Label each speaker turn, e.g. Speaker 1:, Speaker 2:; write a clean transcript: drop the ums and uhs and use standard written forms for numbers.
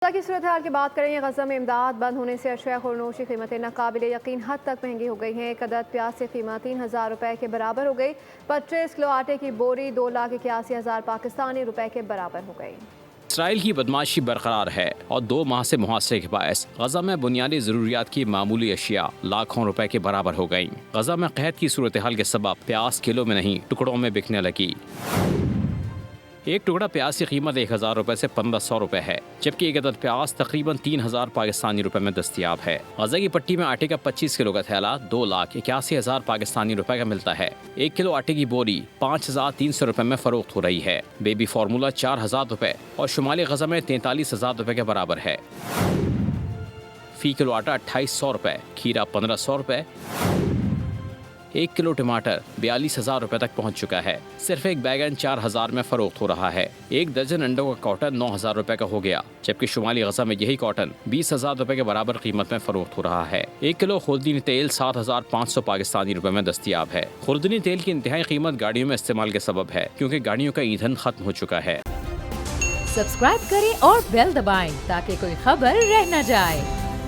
Speaker 1: गजा की सूरत हाल की बात करें। गजा में इमदाद बंद होने से अशिया खुरनोश की कीमतें नाकाबिले यकीन हद तक महंगी हो गई हैं। एक अदद प्याज की कीमत 3,000 रुपये के बराबर हो गई। 25 किलो आटे की बोरी 2,81,000 पाकिस्तानी रुपए के बराबर हो गई।
Speaker 2: इसराइल की बदमाशी बरकरार है और 2 माह से मुहासरे के बायस गजा में बुनियादी जरूरियात की मामूली अशिया लाखों रुपए के बराबर हो गयी। गजा में कहत की सूरत हाल के सबब प्याज किलो में नहीं टुकड़ों में बिकने लगी। एक टुकड़ा प्याज की कीमत 1,000 रुपए से 1,500 रुपए है, जबकि एक अदद प्याज तकरीबन 3,000 पाकिस्तानी रुपए में दस्तियाब है। गजा की पट्टी में आटे का 25 किलो का थैला 2,81,000 पाकिस्तानी रुपए का मिलता है। 1 किलो आटे की बोरी 5,300 रुपए में फरोख्त हो रही है। बेबी फार्मूला 4,000 रुपए और शुमाली गजा में 43,000 रुपए के बराबर है। फी किलो आटा 2,800 रुपए, खीरा 1,500 रुपए, 1 किलो टमाटर 42,000 रुपए तक पहुंच चुका है। सिर्फ एक बैगन 4,000 में फरोख्त हो रहा है। एक दर्जन अंडों का कॉटन 9,000 रुपए का हो गया, जबकि शुमाली गजा में यही कॉटन 20,000 रुपए के बराबर कीमत में फरोख्त हो रहा है। 1 किलो खुर्दनी तेल 7,500 पाकिस्तानी रुपए में दस्तियाब है। खुर्दनी तेल की इंतहाई कीमत गाड़ियों में इस्तेमाल के सबब है, क्योंकि गाड़ियों का ईंधन खत्म हो चुका है।
Speaker 3: सब्सक्राइब करें और बेल दबाएं ताकि कोई खबर रह न जाए।